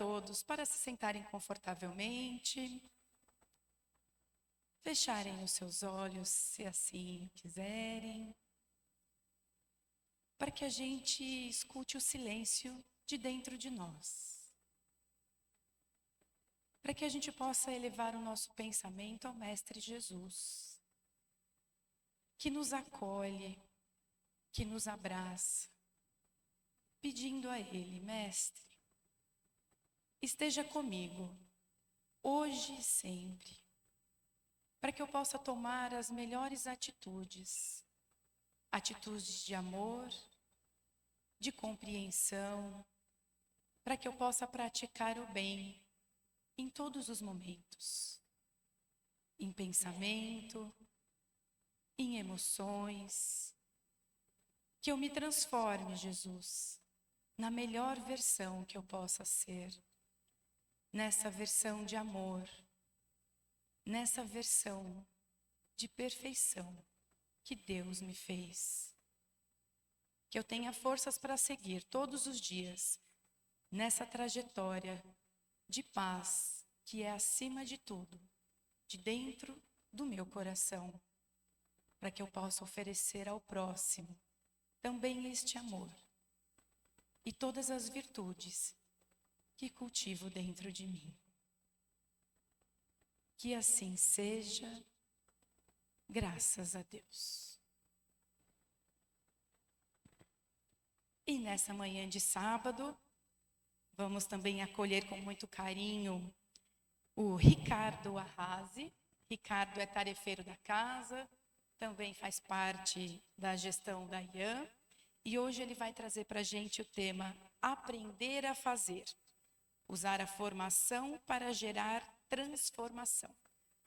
todos para se sentarem confortavelmente, fecharem os seus olhos, se assim quiserem, para que a gente escute o silêncio de dentro de nós. Para que a gente possa elevar o nosso pensamento ao Mestre Jesus, que nos acolhe, que nos abraça, pedindo a Ele: Mestre, esteja comigo, hoje e sempre, para que eu possa tomar as melhores atitudes, atitudes de amor, de compreensão, para que eu possa praticar o bem em todos os momentos, em pensamento, em emoções, que eu me transforme, Jesus, na melhor versão que eu possa ser, nessa versão de amor, nessa versão de perfeição que Deus me fez. Que eu tenha forças para seguir todos os dias nessa trajetória de paz que é acima de tudo, de dentro do meu coração, para que eu possa oferecer ao próximo também este amor e todas as virtudes que cultivo dentro de mim. Que assim seja, graças a Deus. E nessa manhã de sábado, vamos também acolher com muito carinho o Ricardo Arrase. Ricardo é tarefeiro da casa, também faz parte da gestão da IAM. E hoje ele vai trazer para a gente o tema Aprender a Fazer. Usar a formação para gerar transformação.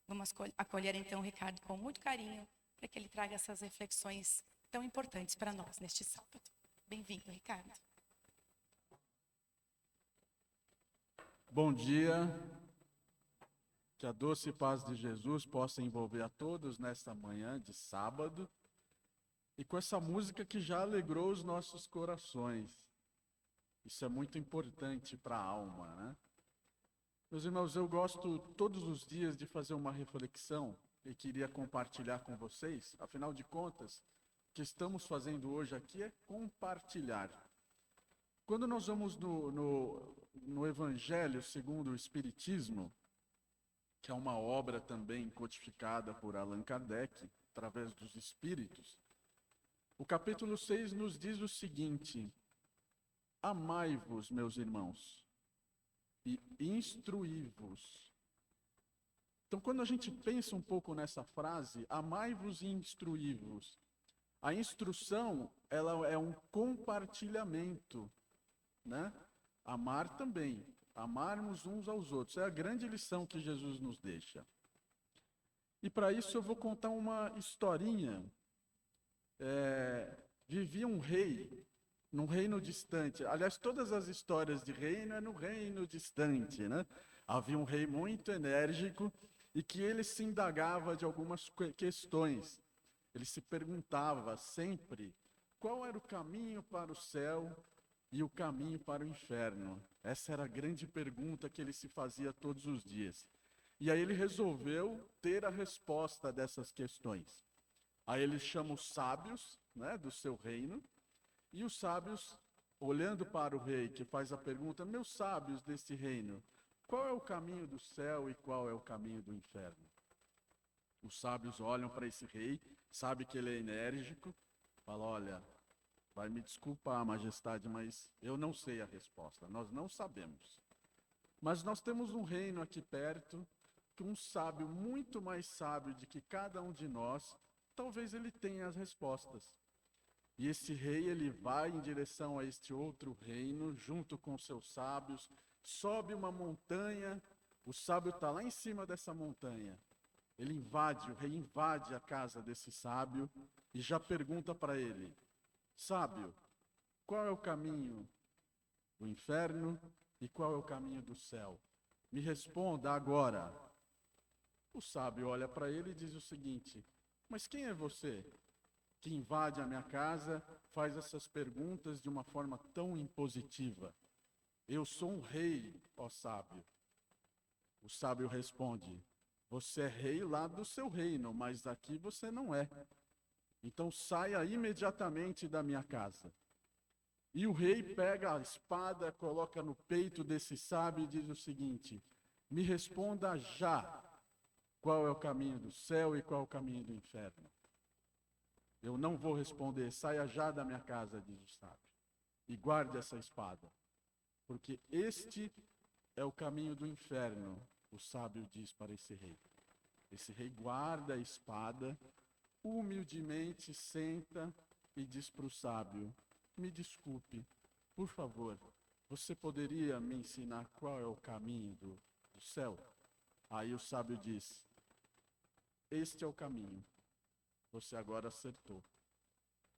Vamos acolher então o Ricardo com muito carinho, para que ele traga essas reflexões tão importantes para nós neste sábado. Bem-vindo, Ricardo. Bom dia, que a doce paz de Jesus possa envolver a todos nesta manhã de sábado e com essa música que já alegrou os nossos corações. Isso é muito importante para a alma, né? Meus irmãos, eu gosto todos os dias de fazer uma reflexão e queria compartilhar com vocês. Afinal de contas, o que estamos fazendo hoje aqui é compartilhar. Quando nós vamos no Evangelho segundo o Espiritismo, que é uma obra também codificada por Allan Kardec, através dos Espíritos, o capítulo 6 nos diz o seguinte: amai-vos, meus irmãos, e instruí-vos. Então, quando a gente pensa um pouco nessa frase, amai-vos e instruí-vos, a instrução, ela é um compartilhamento, né? Amar também, amarmos uns aos outros, é a grande lição que Jesus nos deixa. E para isso eu vou contar uma historinha. Vivia um rei num reino distante. Aliás, todas as histórias de reino é no reino distante, né? Havia um rei muito enérgico e que ele se indagava de algumas questões. Ele se perguntava sempre qual era o caminho para o céu e o caminho para o inferno. Essa era a grande pergunta que ele se fazia todos os dias. E aí ele resolveu ter a resposta dessas questões. Aí ele chama os sábios, né, do seu reino, e os sábios, olhando para o rei que faz a pergunta: meus sábios deste reino, qual é o caminho do céu e qual é o caminho do inferno? Os sábios olham para esse rei, sabe que ele é enérgico, falam: olha, vai me desculpar, majestade, mas eu não sei a resposta, nós não sabemos. Mas nós temos um reino aqui perto, que um sábio muito mais sábio do que cada um de nós, talvez ele tenha as respostas. E esse rei, ele vai em direção a este outro reino, junto com seus sábios, sobe uma montanha, o sábio está lá em cima dessa montanha. Ele invade, o rei invade a casa desse sábio e já pergunta para ele: sábio, qual é o caminho do inferno e qual é o caminho do céu? Me responda agora. O sábio olha para ele e diz o seguinte: mas quem é você que invade a minha casa, faz essas perguntas de uma forma tão impositiva? Eu sou um rei, ó sábio. O sábio responde: você é rei lá do seu reino, mas aqui você não é. Então saia imediatamente da minha casa. E o rei pega a espada, coloca no peito desse sábio e diz o seguinte: me responda já qual é o caminho do céu e qual é o caminho do inferno. Eu não vou responder, saia já da minha casa, diz o sábio, e guarde essa espada, porque este é o caminho do inferno, o sábio diz para esse rei. Esse rei guarda a espada, humildemente senta e diz para o sábio: me desculpe, por favor, você poderia me ensinar qual é o caminho do céu? Aí o sábio diz: este é o caminho, você agora acertou.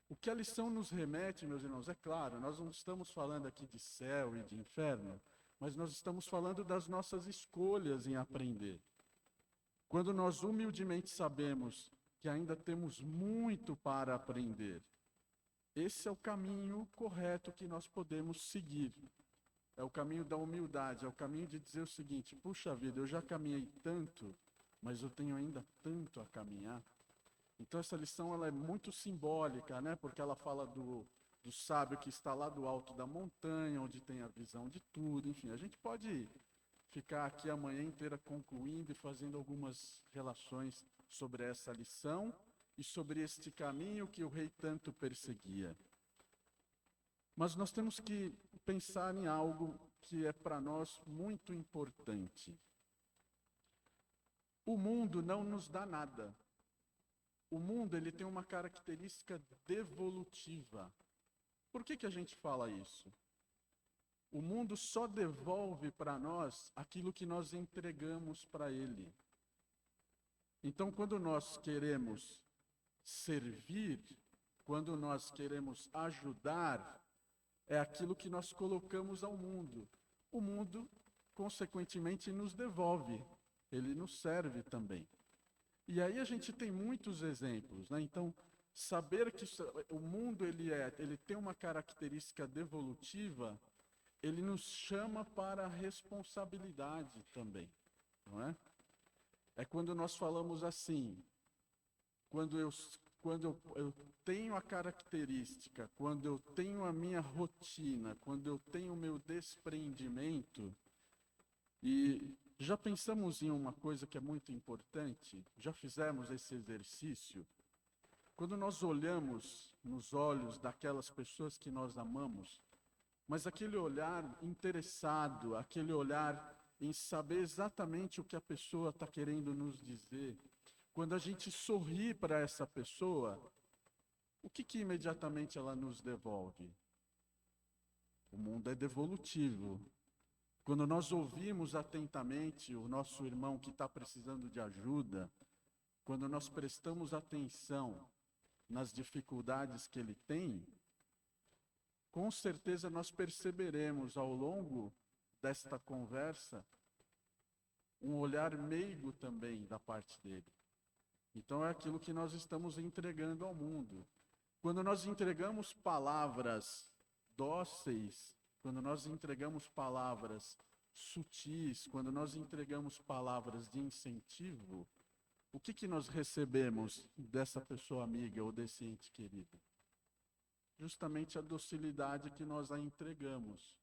O que a lição nos remete, meus irmãos, é claro, nós não estamos falando aqui de céu e de inferno, mas nós estamos falando das nossas escolhas em aprender. Quando nós humildemente sabemos que ainda temos muito para aprender, esse é o caminho correto que nós podemos seguir. É o caminho da humildade, é o caminho de dizer o seguinte: puxa vida, eu já caminhei tanto, mas eu tenho ainda tanto a caminhar. Então essa lição ela é muito simbólica, né? Porque ela fala do sábio que está lá do alto da montanha, onde tem a visão de tudo. Enfim, a gente pode ficar aqui a manhã inteira concluindo e fazendo algumas relações sobre essa lição e sobre este caminho que o rei tanto perseguia. Mas nós temos que pensar em algo que é para nós muito importante. O mundo não nos dá nada. O mundo ele tem uma característica devolutiva. Por que a gente fala isso? O mundo só devolve para nós aquilo que nós entregamos para ele. Então, quando nós queremos servir, quando nós queremos ajudar, é aquilo que nós colocamos ao mundo. O mundo, consequentemente, nos devolve. Ele nos serve também. E aí a gente tem muitos exemplos, né? Então, saber que o mundo ele tem uma característica devolutiva, ele nos chama para a responsabilidade também, não é? É quando nós falamos assim, quando eu tenho a característica, quando eu tenho a minha rotina, quando eu tenho o meu desprendimento. E já pensamos em uma coisa que é muito importante? Já fizemos esse exercício? Quando nós olhamos nos olhos daquelas pessoas que nós amamos, mas aquele olhar interessado, aquele olhar em saber exatamente o que a pessoa está querendo nos dizer, quando a gente sorri para essa pessoa, o que imediatamente ela nos devolve? O mundo é devolutivo. Quando nós ouvimos atentamente o nosso irmão que está precisando de ajuda, quando nós prestamos atenção nas dificuldades que ele tem, com certeza nós perceberemos ao longo desta conversa um olhar meigo também da parte dele. Então é aquilo que nós estamos entregando ao mundo. Quando nós entregamos palavras dóceis, quando nós entregamos palavras sutis, quando nós entregamos palavras de incentivo, o que nós recebemos dessa pessoa amiga ou desse ente querido? Justamente a docilidade que nós a entregamos.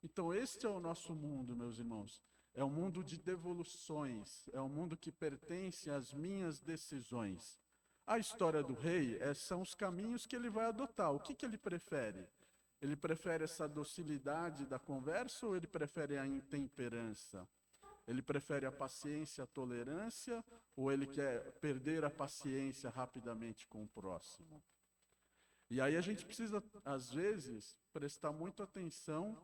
Então este é o nosso mundo, meus irmãos. É um mundo de devoluções, é um mundo que pertence às minhas decisões. A história do rei são os caminhos que ele vai adotar. O que ele prefere? Ele prefere essa docilidade da conversa ou ele prefere a intemperança? Ele prefere a paciência, a tolerância, ou ele quer perder a paciência rapidamente com o próximo? E aí a gente precisa, às vezes, prestar muito atenção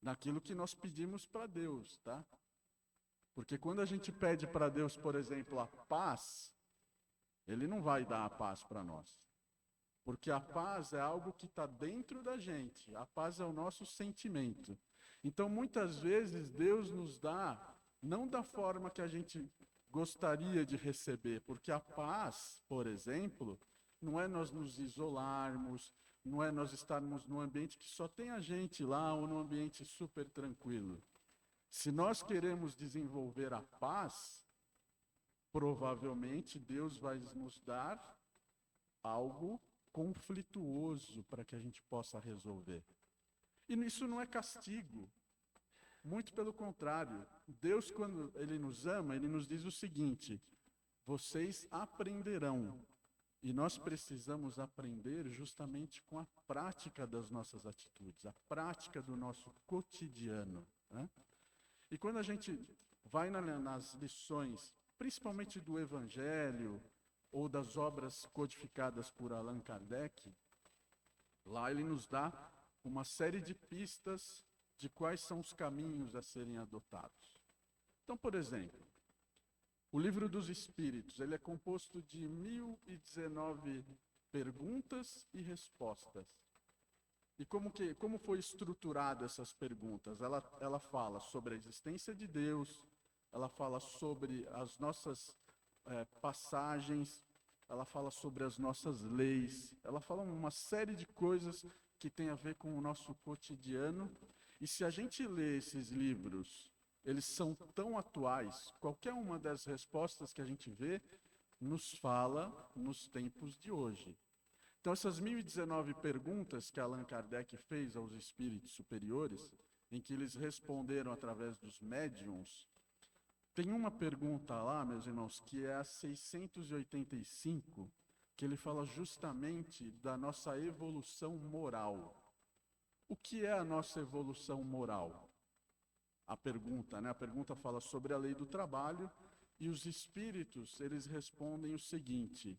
naquilo que nós pedimos para Deus, tá? Porque quando a gente pede para Deus, por exemplo, a paz, Ele não vai dar a paz para nós. Porque a paz é algo que está dentro da gente. A paz é o nosso sentimento. Então, muitas vezes, Deus nos dá, não da forma que a gente gostaria de receber. Porque a paz, por exemplo, não é nós nos isolarmos, não é nós estarmos num ambiente que só tem a gente lá ou num ambiente super tranquilo. Se nós queremos desenvolver a paz, provavelmente Deus vai nos dar algo conflituoso para que a gente possa resolver. E isso não é castigo. Muito pelo contrário. Deus, quando Ele nos ama, Ele nos diz o seguinte: vocês aprenderão. E nós precisamos aprender justamente com a prática das nossas atitudes, a prática do nosso cotidiano, né? E quando a gente vai nas lições, principalmente do Evangelho ou das obras codificadas por Allan Kardec, lá ele nos dá uma série de pistas de quais são os caminhos a serem adotados. Então, por exemplo, o Livro dos Espíritos, ele é composto de 1019 perguntas e respostas. E como foi estruturado essas perguntas? Ela fala sobre a existência de Deus, ela fala sobre as nossas passagens, ela fala sobre as nossas leis, ela fala uma série de coisas que tem a ver com o nosso cotidiano. E se a gente lê esses livros, eles são tão atuais, qualquer uma das respostas que a gente vê nos fala nos tempos de hoje. Então, essas 1019 perguntas que Allan Kardec fez aos espíritos superiores, em que eles responderam através dos médiuns, tem uma pergunta lá, meus irmãos, que é a 685, que ele fala justamente da nossa evolução moral. O que é a nossa evolução moral? A pergunta, né? A pergunta fala sobre a lei do trabalho e os espíritos, eles respondem o seguinte: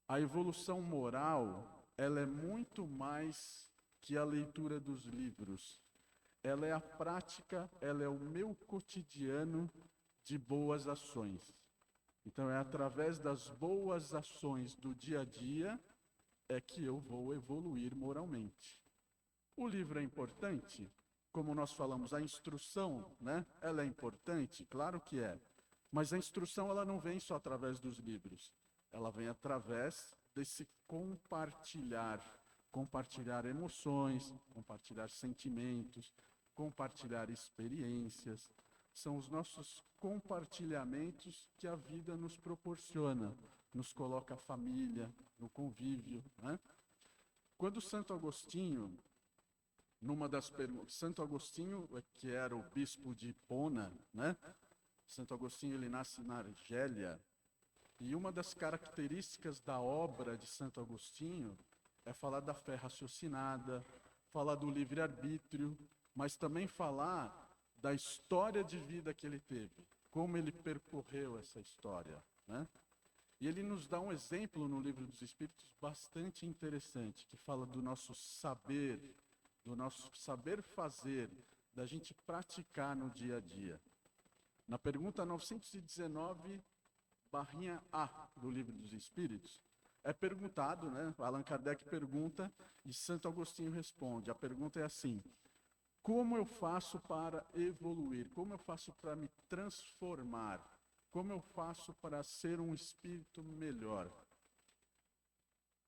a evolução moral, ela é muito mais que a leitura dos livros. Ela é a prática, ela é o meu cotidiano de boas ações. Então, é através das boas ações do dia a dia é que eu vou evoluir moralmente. O livro é importante, como nós falamos, a instrução, né? Ela é importante, claro que é. Mas a instrução, ela não vem só através dos livros. Ela vem através desse compartilhar emoções, compartilhar sentimentos, compartilhar experiências. São os nossos compartilhamentos que a vida nos proporciona, nos coloca a família, no convívio, né? Quando Santo Agostinho, numa das perguntas, Santo Agostinho, que era o bispo de Hipona, né? Santo Agostinho, ele nasce na Argélia, e uma das características da obra de Santo Agostinho é falar da fé raciocinada, falar do livre-arbítrio, mas também falar da história de vida que ele teve, como ele percorreu essa história, né? E ele nos dá um exemplo no Livro dos Espíritos bastante interessante, que fala do nosso saber fazer, da gente praticar no dia a dia. Na pergunta 919, barrinha A do Livro dos Espíritos, é perguntado, né? Allan Kardec pergunta e Santo Agostinho responde. A pergunta é assim: como eu faço para evoluir? Como eu faço para me transformar? Como eu faço para ser um espírito melhor?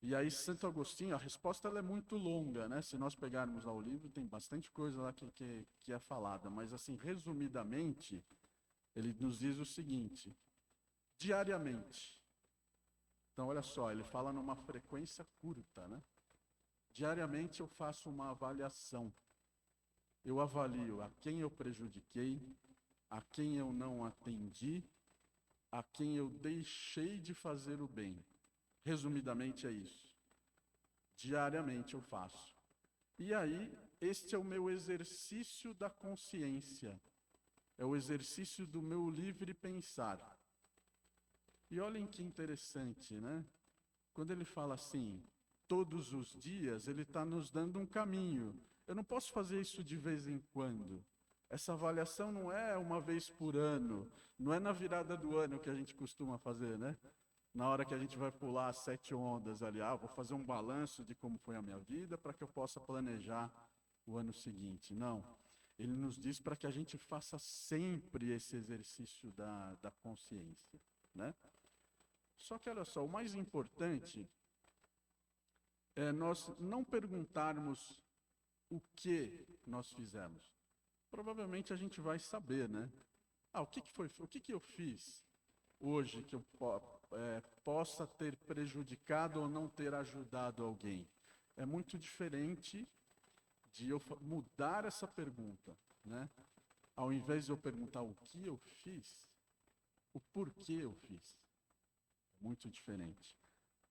E aí Santo Agostinho, a resposta ela é muito longa, né? Se nós pegarmos lá o livro, tem bastante coisa lá que é falada, mas assim, resumidamente, ele nos diz o seguinte: diariamente. Então, olha só, ele fala numa frequência curta, né? Diariamente eu faço uma avaliação. Eu avalio a quem eu prejudiquei, a quem eu não atendi, a quem eu deixei de fazer o bem. Resumidamente é isso. Diariamente eu faço. E aí, este é o meu exercício da consciência. É o exercício do meu livre pensar. E olhem que interessante, né? Quando ele fala assim, todos os dias, ele está nos dando um caminho. Eu não posso fazer isso de vez em quando. Essa avaliação não é uma vez por ano, não é na virada do ano que a gente costuma fazer, né? Na hora que a gente vai pular as 7 ondas ali, vou fazer um balanço de como foi a minha vida para que eu possa planejar o ano seguinte. Não. Ele nos diz para que a gente faça sempre esse exercício da consciência, né? Só que olha só, o mais importante é nós não perguntarmos o que nós fizemos. Provavelmente a gente vai saber, né? O que que eu fiz hoje que eu possa ter prejudicado ou não ter ajudado alguém? É muito diferente de eu mudar essa pergunta, né? Ao invés de eu perguntar o que eu fiz, o porquê eu fiz. É muito diferente.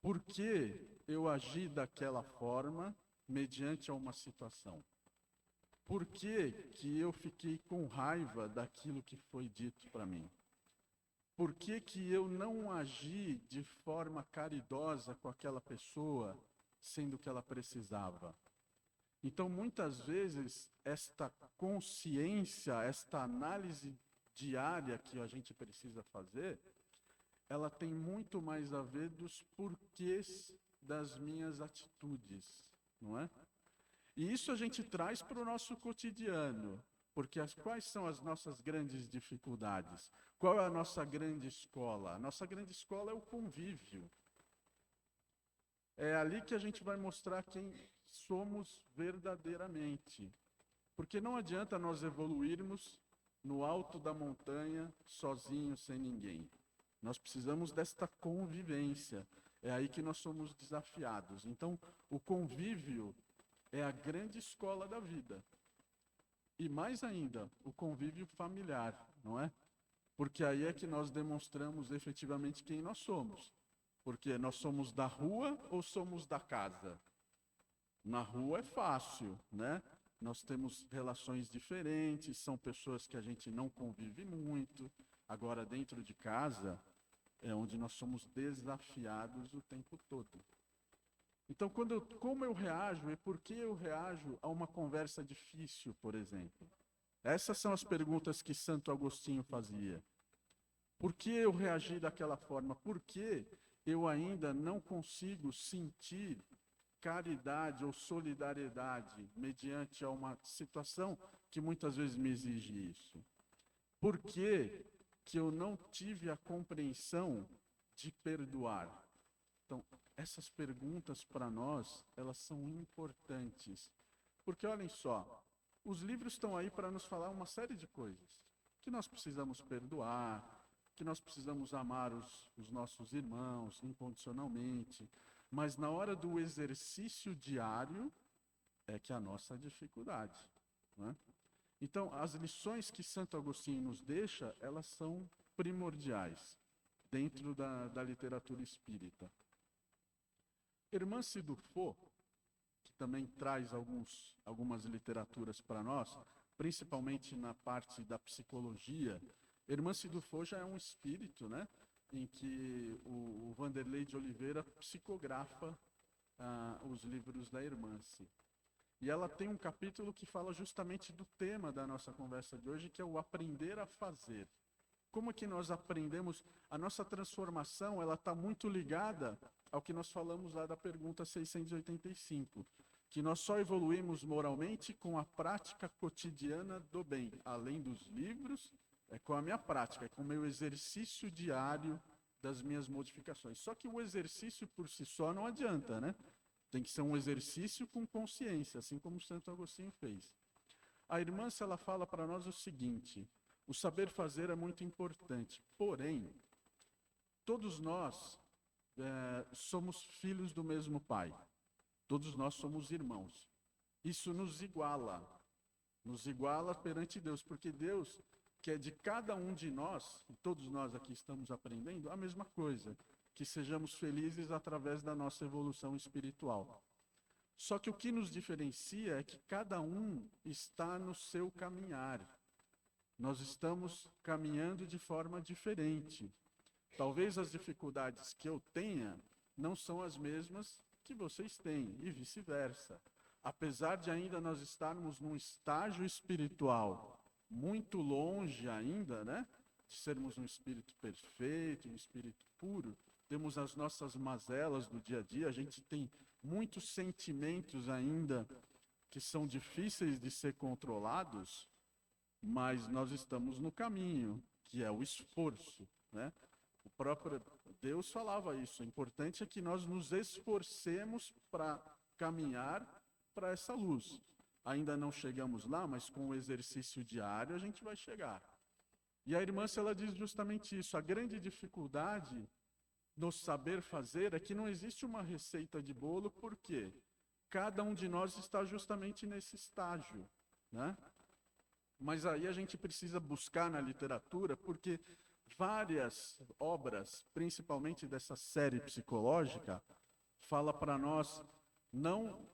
Por que eu agi daquela forma mediante a uma situação? Por que que eu fiquei com raiva daquilo que foi dito para mim? Por que que eu não agi de forma caridosa com aquela pessoa, sendo que ela precisava? Então, muitas vezes, esta consciência, esta análise diária que a gente precisa fazer, ela tem muito mais a ver dos porquês das minhas atitudes, não é? E isso a gente traz para o nosso cotidiano, porque quais são as nossas grandes dificuldades? Qual é a nossa grande escola? A nossa grande escola é o convívio. É ali que a gente vai mostrar quem somos verdadeiramente. Porque não adianta nós evoluirmos no alto da montanha, sozinhos, sem ninguém. Nós precisamos desta convivência. É aí que nós somos desafiados. Então, o convívio é a grande escola da vida. E mais ainda, o convívio familiar, não é? Porque aí é que nós demonstramos efetivamente quem nós somos. Porque nós somos da rua ou somos da casa? Na rua é fácil, né? Nós temos relações diferentes, são pessoas que a gente não convive muito. Agora, dentro de casa, é onde nós somos desafiados o tempo todo. Então, como eu reajo e por que eu reajo a uma conversa difícil, por exemplo? Essas são as perguntas que Santo Agostinho fazia. Por que eu reagi daquela forma? Por que eu ainda não consigo sentir caridade ou solidariedade mediante a uma situação que muitas vezes me exige isso? Por que eu não tive a compreensão de perdoar? Então, essas perguntas para nós, elas são importantes. Porque olhem só, os livros estão aí para nos falar uma série de coisas. Que nós precisamos perdoar, que nós precisamos amar os nossos irmãos incondicionalmente. Mas na hora do exercício diário, é que a nossa dificuldade, né? Então, as lições que Santo Agostinho nos deixa, elas são primordiais dentro da literatura espírita. Hermance Durfo, que também traz algumas literaturas para nós, principalmente na parte da psicologia. Hermance Durfo já é um espírito, né, em que o Vanderlei de Oliveira psicografa os livros da Hermance. E ela tem um capítulo que fala justamente do tema da nossa conversa de hoje, que é o aprender a fazer. Como é que nós aprendemos? A nossa transformação, ela está muito ligada ao que nós falamos lá da pergunta 685, que nós só evoluímos moralmente com a prática cotidiana do bem, além dos livros, é com a minha prática, é com o meu exercício diário das minhas modificações. Só que o exercício por si só não adianta, né? Tem que ser um exercício com consciência, assim como Santo Agostinho fez. A irmã, ela fala para nós o seguinte: o saber fazer é muito importante, porém, todos nós somos filhos do mesmo pai. Todos nós somos irmãos. Isso nos iguala perante Deus, porque Deus quer de cada um de nós, e todos nós aqui estamos aprendendo, a mesma coisa, que sejamos felizes através da nossa evolução espiritual. Só que o que nos diferencia é que cada um está no seu caminhar. Nós estamos caminhando de forma diferente. Talvez as dificuldades que eu tenha não são as mesmas que vocês têm, e vice-versa. Apesar de ainda nós estarmos num estágio espiritual muito longe ainda, né, de sermos um espírito perfeito, um espírito puro, temos as nossas mazelas do dia a dia, a gente tem muitos sentimentos ainda que são difíceis de ser controlados, mas nós estamos no caminho, que é o esforço, né? O próprio Deus falava isso. O importante é que nós nos esforcemos para caminhar para essa luz. Ainda não chegamos lá, mas com o exercício diário a gente vai chegar. E a irmã, ela diz justamente isso. A grande dificuldade no saber fazer é que não existe uma receita de bolo, porque cada um de nós está justamente nesse estágio, né? Mas aí a gente precisa buscar na literatura, porque várias obras, principalmente dessa série psicológica, fala para nós não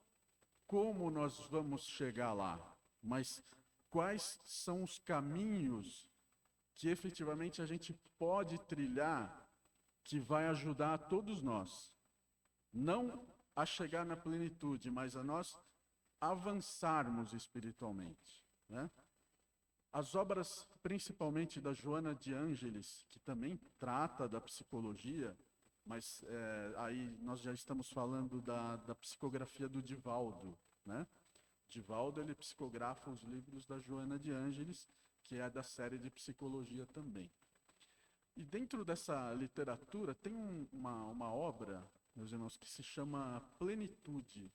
como nós vamos chegar lá, mas quais são os caminhos que efetivamente a gente pode trilhar que vai ajudar a todos nós, não a chegar na plenitude, mas a nós avançarmos espiritualmente, né? As obras, principalmente da Joana de Ângeles, que também trata da psicologia, mas aí nós já estamos falando da psicografia do Divaldo, né? Divaldo, ele psicografa os livros da Joana de Ângeles, que é da série de psicologia também. E dentro dessa literatura tem uma obra, meus irmãos, que se chama Plenitude.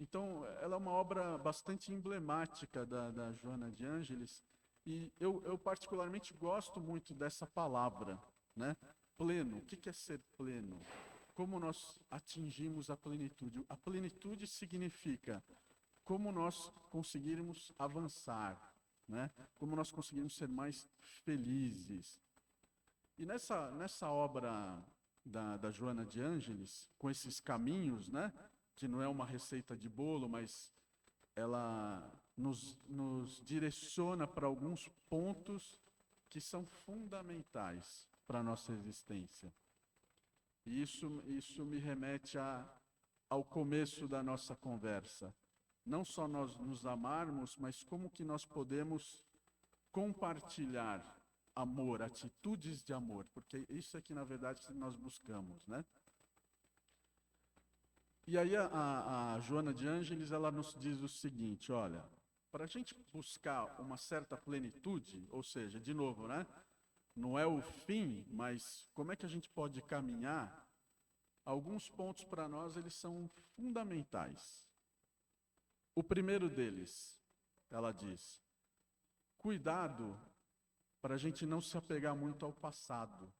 Então, ela é uma obra bastante emblemática da Joana de Ângeles, e eu particularmente gosto muito dessa palavra, né? Pleno. O que é ser pleno? Como nós atingimos a plenitude? A plenitude significa como nós conseguirmos avançar, né? Como nós conseguirmos ser mais felizes. E nessa obra da Joana de Ângeles, com esses caminhos, né? Que não é uma receita de bolo, mas ela nos direciona para alguns pontos que são fundamentais para a nossa existência. E isso me remete ao começo da nossa conversa. Não só nós nos amarmos, mas como que nós podemos compartilhar amor, atitudes de amor, porque isso é que na verdade nós buscamos, né? E aí a Joana de Ângeles, ela nos diz o seguinte, olha, para a gente buscar uma certa plenitude, ou seja, de novo, né? Não é o fim, mas como é que a gente pode caminhar? Alguns pontos para nós, eles são fundamentais. O primeiro deles, ela diz, cuidado para a gente não se apegar muito ao passado.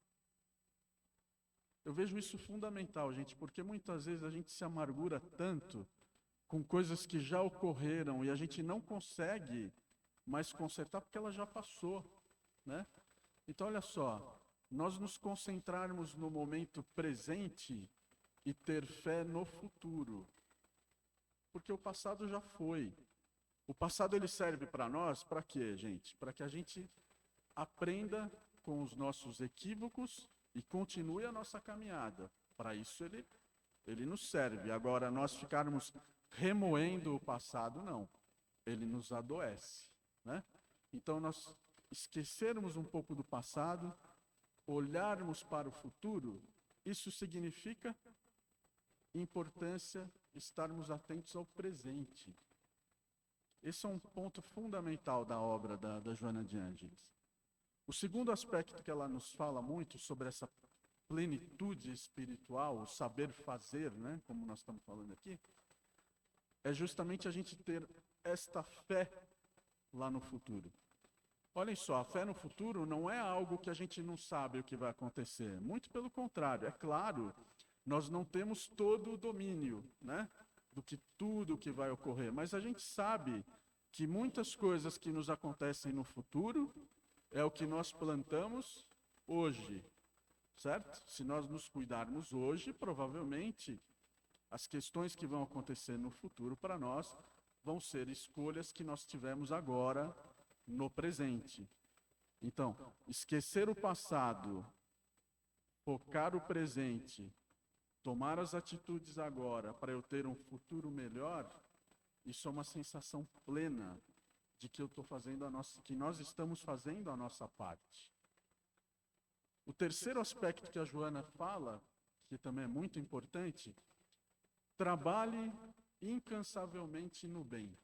Eu vejo isso fundamental, gente, porque muitas vezes a gente se amargura tanto com coisas que já ocorreram e a gente não consegue mais consertar porque ela já passou, né? Então, olha só, nós nos concentrarmos no momento presente e ter fé no futuro, porque o passado já foi. O passado, ele serve para nós, para quê, gente? Para que a gente aprenda com os nossos equívocos e continue a nossa caminhada. Para isso ele nos serve. Agora, nós ficarmos remoendo o passado, não. Ele nos adoece, né? Então, nós esquecermos um pouco do passado, olharmos para o futuro, isso significa importância estarmos atentos ao presente. Esse é um ponto fundamental da obra da Joana de Ângeles. O segundo aspecto que ela nos fala muito sobre essa plenitude espiritual, o saber fazer, né, como nós estamos falando aqui, é justamente a gente ter esta fé lá no futuro. Olhem só, a fé no futuro não é algo que a gente não sabe o que vai acontecer. Muito pelo contrário, é claro, nós não temos todo o domínio, né, do que tudo que vai ocorrer, mas a gente sabe que muitas coisas que nos acontecem no futuro é o que nós plantamos hoje, certo? Se nós nos cuidarmos hoje, provavelmente as questões que vão acontecer no futuro para nós vão ser escolhas que nós tivemos agora no presente. Então, esquecer o passado, focar o presente, tomar as atitudes agora para eu ter um futuro melhor, isso é uma sensação plena de que eu estou fazendo que nós estamos fazendo a nossa parte. O terceiro aspecto que a Joana fala, que também é muito importante, trabalhe incansavelmente no bem.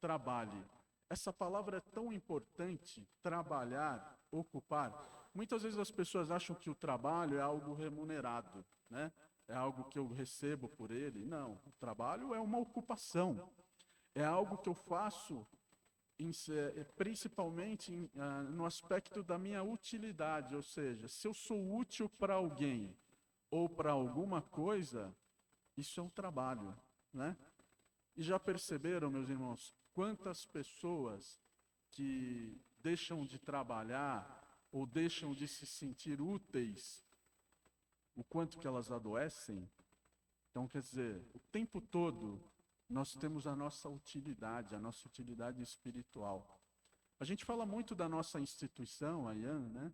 Trabalhe. Essa palavra é tão importante, trabalhar, ocupar. Muitas vezes as pessoas acham que o trabalho é algo remunerado, né? é algo que eu recebo por ele. Não, o trabalho é uma ocupação. É algo que eu faço principalmente no aspecto da minha utilidade, ou seja, se eu sou útil para alguém ou para alguma coisa, isso é um trabalho, né? E já perceberam, meus irmãos, quantas pessoas que deixam de trabalhar ou deixam de se sentir úteis, o quanto que elas adoecem? Então, quer dizer, o tempo todo nós temos a nossa utilidade espiritual. A gente fala muito da nossa instituição, a IAN, né?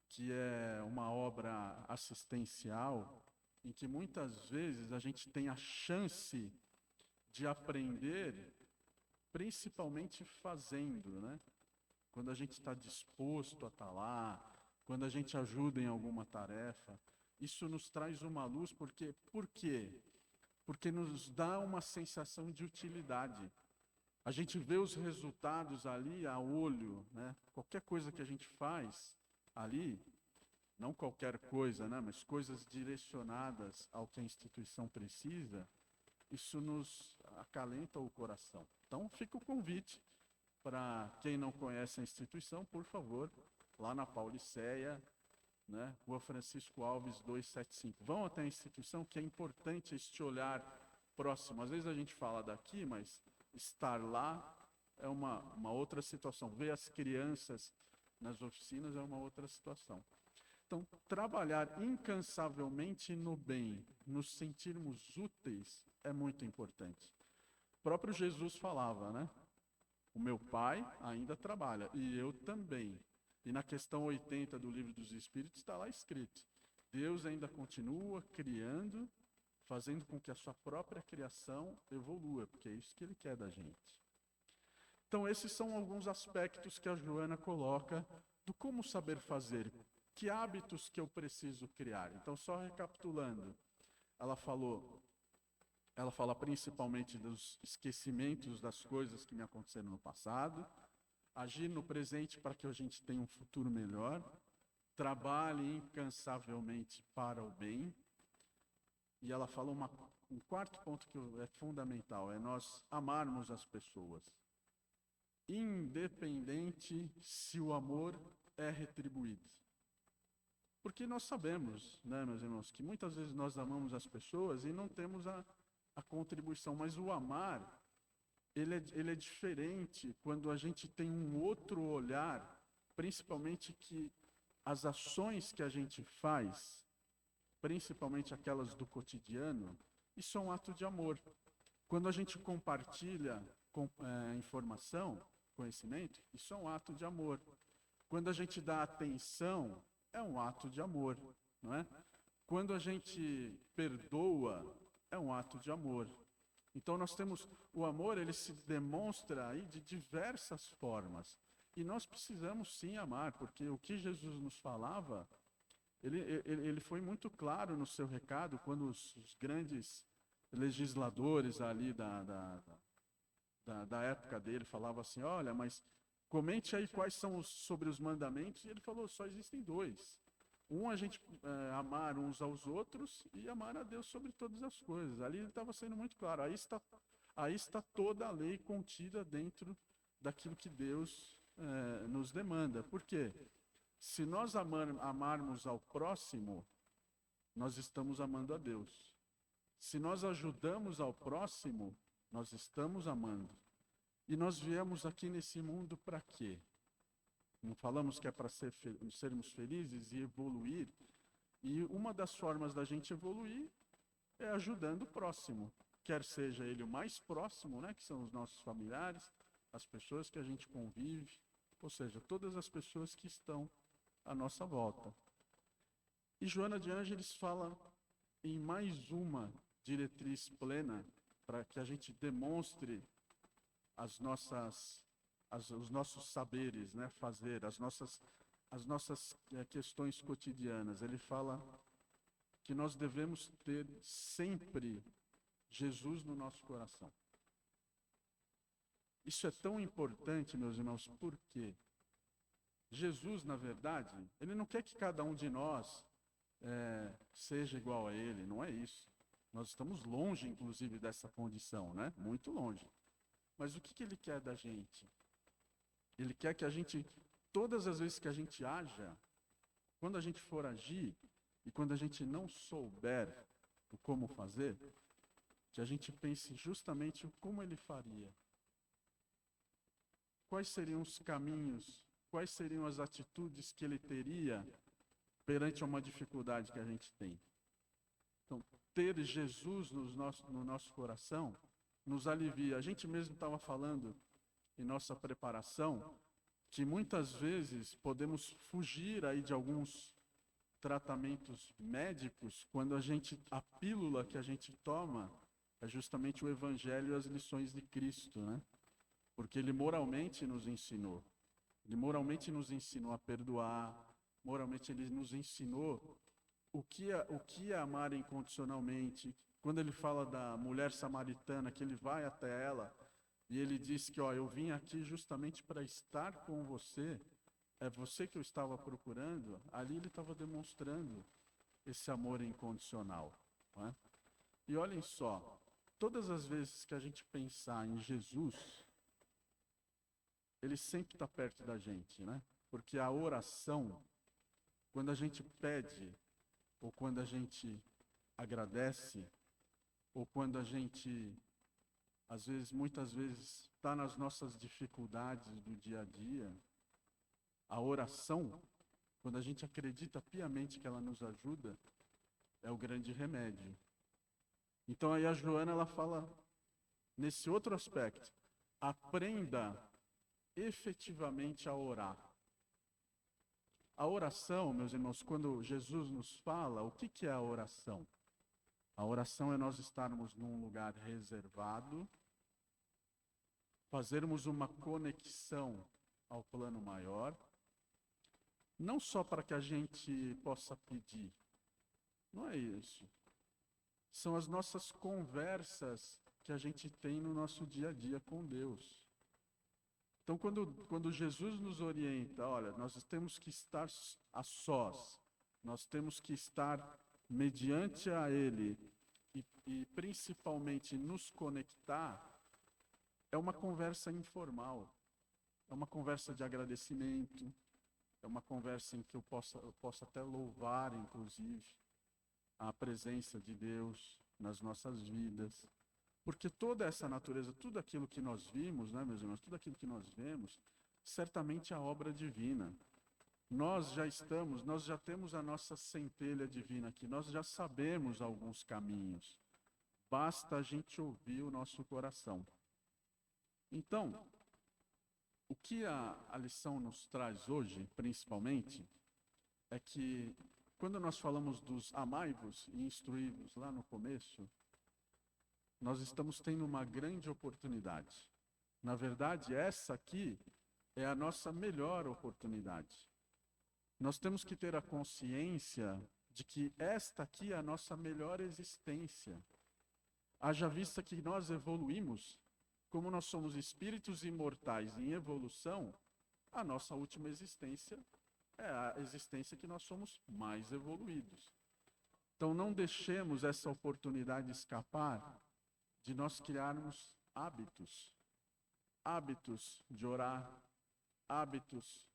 Que é uma obra assistencial, em que muitas vezes a gente tem a chance de aprender, principalmente fazendo, né? Quando a gente está disposto a estar lá, quando a gente ajuda em alguma tarefa, isso nos traz uma luz, porque, por quê? Porque nos dá uma sensação de utilidade. A gente vê os resultados ali a olho, né? Qualquer coisa que a gente faz ali, não qualquer coisa, né? Mas coisas direcionadas ao que a instituição precisa, isso nos acalenta o coração. Então fica o convite para quem não conhece a instituição, por favor, lá na Pauliceia, né? Rua Francisco Alves 275. Vão até a instituição, que é importante este olhar próximo. Às vezes a gente fala daqui, mas estar lá é uma outra situação. Ver as crianças nas oficinas é uma outra situação. Então, trabalhar incansavelmente no bem, nos sentirmos úteis, é muito importante. O próprio Jesus falava, né? O meu Pai ainda trabalha, e eu também. E na questão 80 do Livro dos Espíritos está lá escrito: Deus ainda continua criando, fazendo com que a sua própria criação evolua, porque é isso que Ele quer da gente. Então, esses são alguns aspectos que a Joana coloca do como saber fazer, que hábitos que eu preciso criar. Então, só recapitulando, ela fala principalmente dos esquecimentos das coisas que me aconteceram no passado, agir no presente para que a gente tenha um futuro melhor, trabalhe incansavelmente para o bem. E ela fala um quarto ponto que é fundamental, é nós amarmos as pessoas, independente se o amor é retribuído. Porque nós sabemos, né, meus irmãos, que muitas vezes nós amamos as pessoas e não temos a contribuição, mas o amar, ele é diferente quando a gente tem um outro olhar, principalmente que as ações que a gente faz, principalmente aquelas do cotidiano, isso é um ato de amor. Quando a gente compartilha informação, conhecimento, isso é um ato de amor. Quando a gente dá atenção, é um ato de amor, não é? Quando a gente perdoa, é um ato de amor. Então nós temos o amor, ele se demonstra aí de diversas formas. E nós precisamos sim amar, porque o que Jesus nos falava, ele foi muito claro no seu recado, quando os grandes legisladores ali da época dele falavam assim: olha, mas comente aí quais são sobre os mandamentos. E ele falou: só existem dois. A gente amar uns aos outros, e amar a Deus sobre todas as coisas. Ali ele estava sendo muito claro. Aí está toda a lei contida dentro daquilo que Deus nos demanda. Por quê? Se nós amarmos ao próximo, nós estamos amando a Deus. Se nós ajudamos ao próximo, nós estamos amando. E nós viemos aqui nesse mundo para quê? Não falamos que é para sermos felizes e evoluir? E uma das formas da gente evoluir é ajudando o próximo. Quer seja ele o mais próximo, né, que são os nossos familiares, as pessoas que a gente convive, ou seja, todas as pessoas que estão à nossa volta. E Joana de Ângeles fala em mais uma diretriz plena para que a gente demonstre os nossos saberes, né, fazer, as nossas questões cotidianas. Ele fala que nós devemos ter sempre Jesus no nosso coração. Isso é tão importante, meus irmãos, porque Jesus, na verdade, ele não quer que cada um de nós seja igual a ele, não é isso. Nós estamos longe, inclusive, dessa condição, né? Muito longe. Mas o que ele quer da gente? Ele quer que a gente, todas as vezes que a gente haja, quando a gente for agir, e quando a gente não souber o como fazer, que a gente pense justamente o como ele faria. Quais seriam os caminhos, quais seriam as atitudes que ele teria perante uma dificuldade que a gente tem. Então, ter Jesus no nosso coração nos alivia. A gente mesmo estava falando em nossa preparação que muitas vezes podemos fugir aí de alguns tratamentos médicos quando a pílula que a gente toma é justamente o Evangelho e as lições de Cristo, né? Porque ele moralmente nos ensinou. Ele moralmente nos ensinou a perdoar, moralmente ele nos ensinou o que é amar incondicionalmente. Quando ele fala da mulher samaritana, que ele vai até ela e ele diz que, eu vim aqui justamente para estar com você, é você que eu estava procurando, ali ele estava demonstrando esse amor incondicional. Não é? E olhem só, todas as vezes que a gente pensar em Jesus, ele sempre está perto da gente, né? Porque a oração, quando a gente pede, ou quando a gente agradece, ou quando a gente, muitas vezes, está nas nossas dificuldades do dia a dia, a oração, quando a gente acredita piamente que ela nos ajuda, é o grande remédio. Então aí a Joana, ela fala nesse outro aspecto, aprenda efetivamente a orar. A oração, meus irmãos, quando Jesus nos fala, o que é a oração? A oração é nós estarmos num lugar reservado, fazermos uma conexão ao plano maior, não só para que a gente possa pedir, não é isso. São as nossas conversas que a gente tem no nosso dia a dia com Deus. Então, quando Jesus nos orienta, olha, nós temos que estar a sós, nós temos que estar mediante a Ele e principalmente nos conectar, é uma conversa informal, é uma conversa de agradecimento, é uma conversa em que eu posso até louvar, inclusive, a presença de Deus nas nossas vidas. Porque toda essa natureza, tudo aquilo que nós vimos, né, meus irmãos, tudo aquilo que nós vemos, certamente é a obra divina. Nós já temos a nossa centelha divina aqui, nós já sabemos alguns caminhos. Basta a gente ouvir o nosso coração. Então, o que a lição nos traz hoje, principalmente, é que quando nós falamos dos amai-vos e instruí-vos lá no começo, nós estamos tendo uma grande oportunidade. Na verdade, essa aqui é a nossa melhor oportunidade. Nós temos que ter a consciência de que esta aqui é a nossa melhor existência. Haja vista que nós evoluímos, como nós somos espíritos imortais em evolução, a nossa última existência é a existência que nós somos mais evoluídos. Então não deixemos essa oportunidade escapar de nós criarmos hábitos de orar, hábitos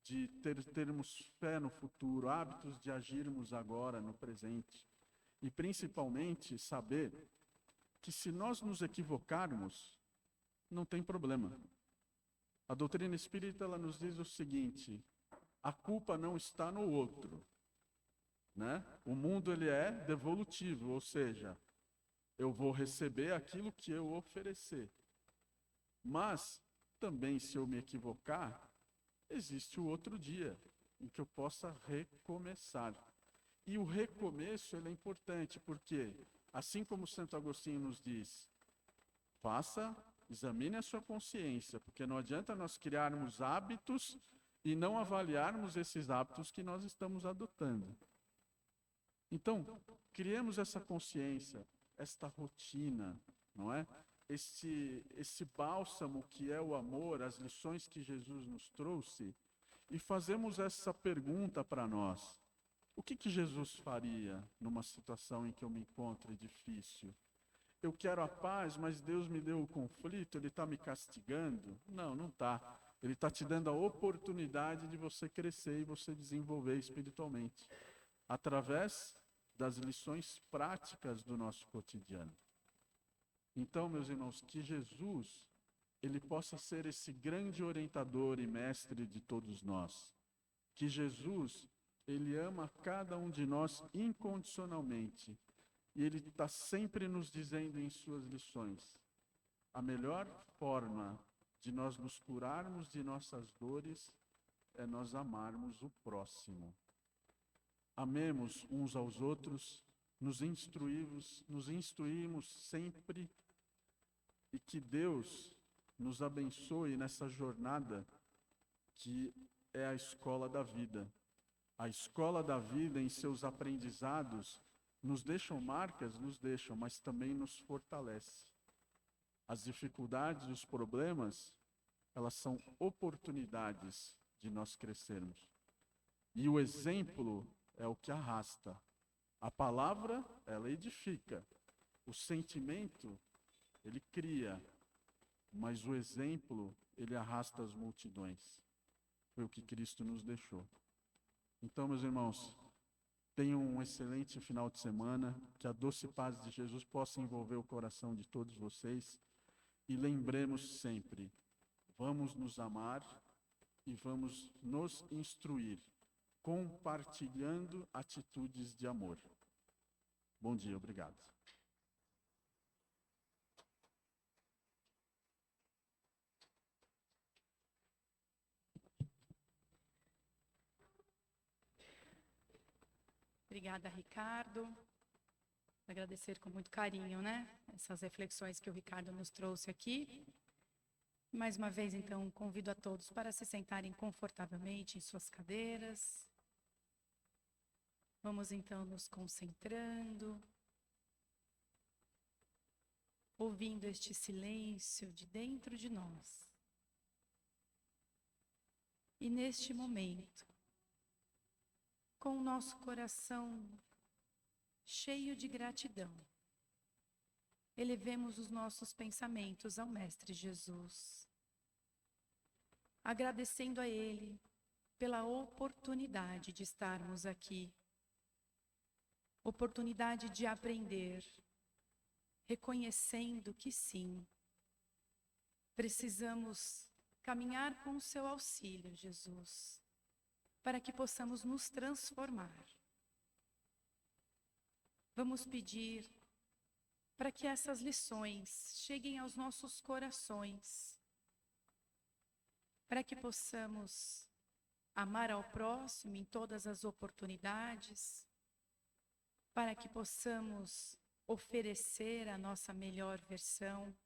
de termos fé no futuro, hábitos de agirmos agora, no presente. E principalmente saber que se nós nos equivocarmos, não tem problema. A doutrina espírita, ela nos diz o seguinte: a culpa não está no outro, né? O mundo, ele é devolutivo, ou seja, eu vou receber aquilo que eu oferecer. Mas, também, se eu me equivocar, existe o outro dia em que eu possa recomeçar. E o recomeço, ele é importante, porque, assim como Santo Agostinho nos diz, examine a sua consciência, porque não adianta nós criarmos hábitos e não avaliarmos esses hábitos que nós estamos adotando. Então, criemos essa consciência, esta rotina, não é? Esse bálsamo que é o amor, as lições que Jesus nos trouxe, e fazemos essa pergunta para nós: O que Jesus faria numa situação em que eu me encontro difícil? Eu quero a paz, mas Deus me deu o conflito, Ele está me castigando? Não, não está. Ele está te dando a oportunidade de você crescer e você desenvolver espiritualmente, através das lições práticas do nosso cotidiano. Então, meus irmãos, que Jesus, Ele possa ser esse grande orientador e mestre de todos nós. Que Jesus, Ele ama cada um de nós incondicionalmente. E Ele está sempre nos dizendo em suas lições, a melhor forma de nós nos curarmos de nossas dores é nós amarmos o próximo. Amemos uns aos outros, nos instruímos sempre, e que Deus nos abençoe nessa jornada que é a escola da vida. A escola da vida, em seus aprendizados, nos deixam marcas, mas também nos fortalece. As dificuldades, os problemas, elas são oportunidades de nós crescermos. E o exemplo é o que arrasta. A palavra, ela edifica. O sentimento, ele cria. Mas o exemplo, ele arrasta as multidões. Foi o que Cristo nos deixou. Então, meus irmãos, tenham um excelente final de semana, que a doce paz de Jesus possa envolver o coração de todos vocês. E lembremos sempre, vamos nos amar e vamos nos instruir, compartilhando atitudes de amor. Bom dia, obrigado. Obrigada, Ricardo. Agradecer com muito carinho, né? Essas reflexões que o Ricardo nos trouxe aqui. Mais uma vez, então, convido a todos para se sentarem confortavelmente em suas cadeiras. Vamos, então, nos concentrando, ouvindo este silêncio de dentro de nós. E neste momento, com o nosso coração cheio de gratidão, elevemos os nossos pensamentos ao Mestre Jesus, agradecendo a Ele pela oportunidade de estarmos aqui, oportunidade de aprender, reconhecendo que sim, precisamos caminhar com o seu auxílio, Jesus, para que possamos nos transformar. Vamos pedir para que essas lições cheguem aos nossos corações, para que possamos amar ao próximo em todas as oportunidades, para que possamos oferecer a nossa melhor versão,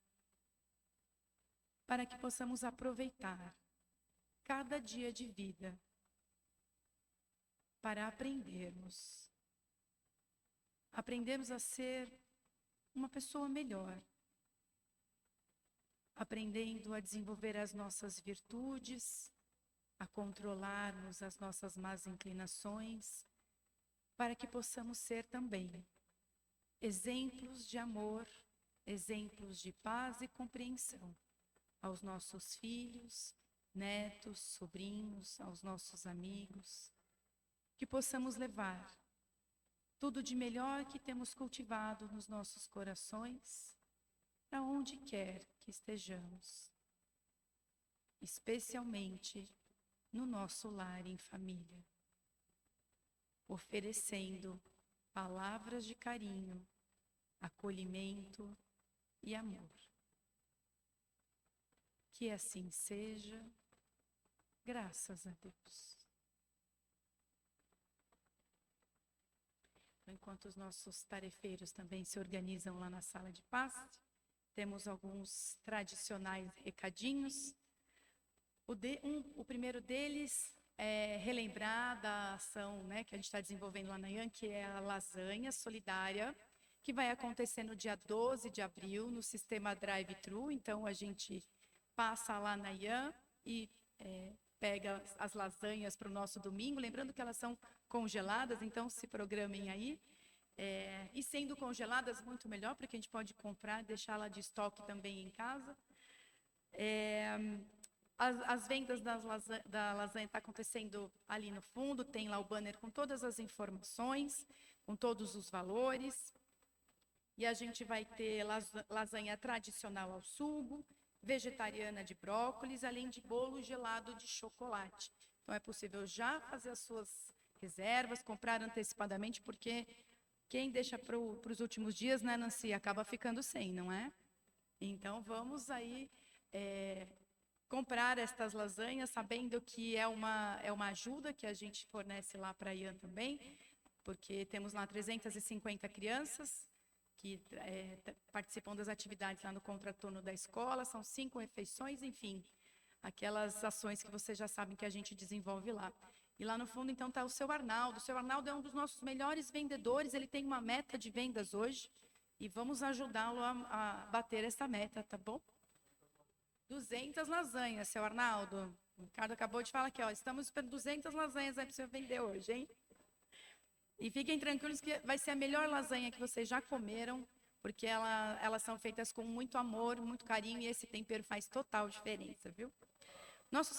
para que possamos aproveitar cada dia de vida para aprendermos a ser uma pessoa melhor, aprendendo a desenvolver as nossas virtudes, a controlarmos as nossas más inclinações, para que possamos ser também exemplos de amor, exemplos de paz e compreensão aos nossos filhos, netos, sobrinhos, aos nossos amigos, que possamos levar tudo de melhor que temos cultivado nos nossos corações, para onde quer que estejamos, especialmente no nosso lar em família, oferecendo palavras de carinho, acolhimento e amor. Que assim seja, graças a Deus. Enquanto os nossos tarefeiros também se organizam lá na sala de paz, temos alguns tradicionais recadinhos. O primeiro deles é relembrar da ação, né, que a gente está desenvolvendo lá na IAN, que é a lasanha solidária, que vai acontecer no dia 12 de abril, no sistema drive-thru. Então, a gente passa lá na IAN e pega as lasanhas para o nosso domingo, lembrando que elas são congeladas, então se programem aí. E sendo congeladas, muito melhor, porque a gente pode comprar, deixá-la de estoque também em casa. As vendas da lasanha estão acontecendo ali no fundo, tem lá o banner com todas as informações, com todos os valores. E a gente vai ter lasanha tradicional ao sugo, vegetariana de brócolis, além de bolo gelado de chocolate. Então é possível já fazer as suas reservas, comprar antecipadamente, porque quem deixa para os últimos dias, né, Nancy, acaba ficando sem, não é? Então vamos aí comprar estas lasanhas, sabendo que é uma ajuda que a gente fornece lá para a Ian também, porque temos lá 350 crianças que participam das atividades lá no contraturno da escola, são 5 refeições, enfim, aquelas ações que vocês já sabem que a gente desenvolve lá. E lá no fundo, então, está o seu Arnaldo. O seu Arnaldo é um dos nossos melhores vendedores, ele tem uma meta de vendas hoje, e vamos ajudá-lo a bater essa meta, tá bom? 200 lasanhas, seu Arnaldo. O Ricardo acabou de falar aqui, ó, estamos esperando 200 lasanhas aí para você vender hoje, hein? E fiquem tranquilos que vai ser a melhor lasanha que vocês já comeram, porque elas são feitas com muito amor, muito carinho, e esse tempero faz total diferença, viu? Nosso